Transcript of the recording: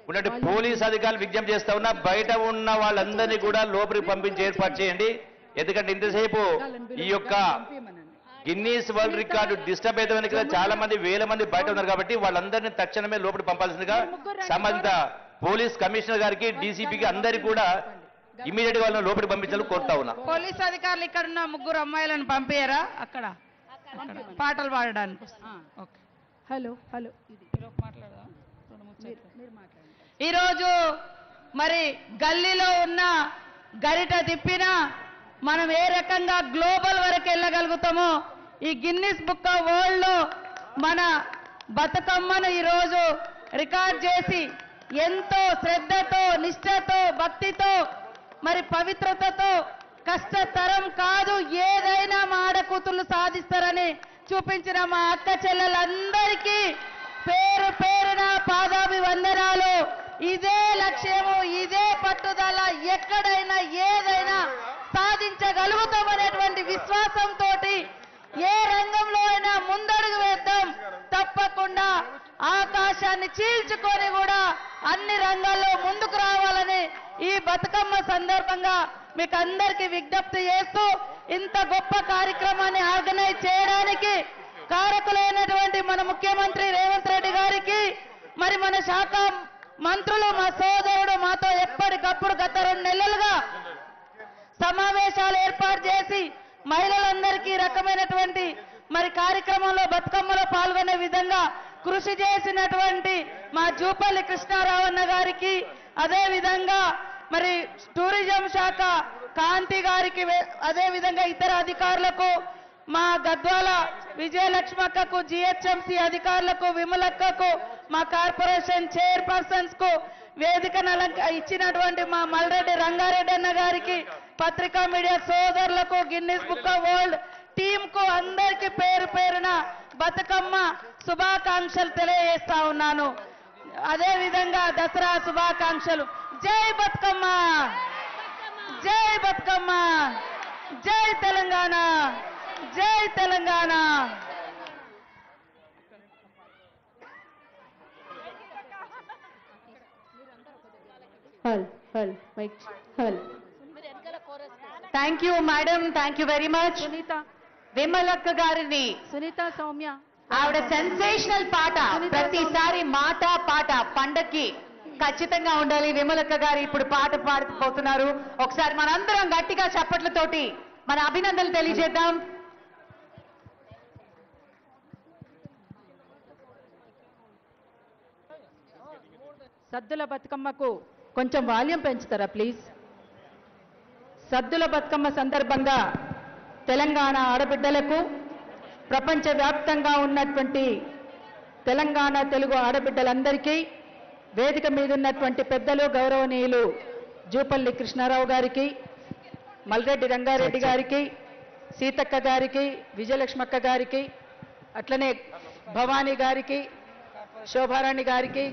ఉన్నట్టు పోలీస్ అధికారులు విజ్ఞప్తి చేస్తా ఉన్నా, బయట ఉన్న వాళ్ళందరినీ కూడా లోపలికి పంపించి ఏర్పాటు చేయండి. ఎందుకంటే ఇంతసేపు ఈ యొక్క గిన్నీస్ వరల్డ్ రికార్డు డిస్టర్బ్ అవుతుంది కదా, చాలా మంది వేల మంది బయట ఉన్నారు కాబట్టి వాళ్ళందరినీ తక్షణమే లోపలికి పంపాల్సిందిగా సంబంధిత పోలీస్ కమిషనర్ గారికి, డీసీపీకి అందరికీ కూడా ఇమీడియట్ గా వాళ్ళని లోపలికి పంపించాలని కోరుతా ఉన్నా. పోలీస్ అధికారులు ఇక్కడ ఉన్న ముగ్గురు అమ్మాయిలను పంపించారా అక్కడ పాటలు పాడడానికి? హలో హలో ఈరోజు మరి గల్లీలో ఉన్న గరిట తిప్పినా మనం ఏ రకంగా గ్లోబల్ వరకు వెళ్ళగలుగుతామో ఈ గిన్నిస్ బుక్ ఆఫ్ వరల్డ్ లో మన బతుకమ్మను ఈరోజు రికార్డ్ చేసి ఎంతో శ్రద్ధతో, నిష్ఠతో, భక్తితో, మరి పవిత్రతతో, కష్టతరం కాదు ఏదైనా మా ఆడకూతుళ్ళు సాధిస్తారని చూపించిన మా అక్క చెల్లెలందరికీ పేరు పేరున పాదాభివందనాలు. ఇదే లక్ష్యము, ఇదే పట్టుదల, ఎక్కడైనా ఏదైనా సాధించగలుగుతామనేటువంటి విశ్వాసంతో ఏ రంగంలో అయినా ముందడుగు వేద్దాం. తప్పకుండా ఆకాశాన్ని చీల్చుకొని కూడా అన్ని రంగాల్లో ముందుకు రావాలని ఈ బతుకమ్మ సందర్భంగా మీకు అందరికీ విజ్ఞప్తి చేస్తూ, ఇంత గొప్ప కార్యక్రమాన్ని ఆర్గనైజ్ చేయడానికి కారకులైనటువంటి మన ముఖ్యమంత్రి రేవంత్ రెడ్డి గారికి, మరి మన శాఖ మంత్రులు, మా సోదరుడు మాతో ఎప్పటికప్పుడు గత 2 నెలలుగా సమావేశాలు ఏర్పాటు చేసి మహిళలందరికీ రకమైనటువంటి మరి కార్యక్రమంలో బతుకమ్మలో పాల్గొనే విధంగా కృషి చేసినటువంటి మా జూపల్లి కృష్ణారావు అన్న గారికి, అదే విధంగా మరి టూరిజం శాఖ కాంతి గారికి, అదే విధంగా ఇతర అధికారులకు, మా గద్వాల విజయలక్ష్మక్కకు, జిహెచ్ఎంసీ అధికారులకు, విమలక్కకు, మా కార్పొరేషన్ చైర్పర్సన్స్ కు, వేదికను ఇచ్చినటువంటి మా మల్రెడ్డి రంగారెడ్డి అన్న గారికి, పత్రికా మీడియా సోదరులకు, Guinness book of world team కు అందరికీ పేరు పేరున బతుకమ్మ శుభాకాంక్షలు తెలియజేస్తా ఉన్నాను. అదే విధంగా దసరా శుభాకాంక్షలు. జై బతుకమ్మ, జై బతుకమ్మ, జై తెలంగాణ, జై Telangana. Thank you madam, thank you very much. Vimalakka గారిని, సునీత, సౌమ్య, ఆవిడ సెన్సేషనల్ పాట, ప్రతిసారి మాట పాట పండక్కి ఖచ్చితంగా ఉండాలి. విమలక్క గారు ఇప్పుడు పాట పాడుతున్నారు. ఒకసారి మనందరం గట్టిగా చప్పట్లతోటి మన అభినందనలు తెలియజేద్దాం. సద్దుల బతుకమ్మకు కొంచెం వాల్యూమ్ పెంచుతారా ప్లీజ్? సద్దుల బతుకమ్మ సందర్భంగా తెలంగాణ ఆడబిడ్డలకు, ప్రపంచవ్యాప్తంగా ఉన్నటువంటి తెలంగాణ తెలుగు ఆడబిడ్డలందరికీ, వేదిక మీద ఉన్నటువంటి పెద్దలు గౌరవనీయులు జూపల్లి కృష్ణారావు గారికి, మల్రెడ్డి రంగారెడ్డి గారికి, సీతక్క గారికి, విజయలక్ష్మక్క గారికి, అట్లనే భవానీ గారికి, శోభారాణి గారికి,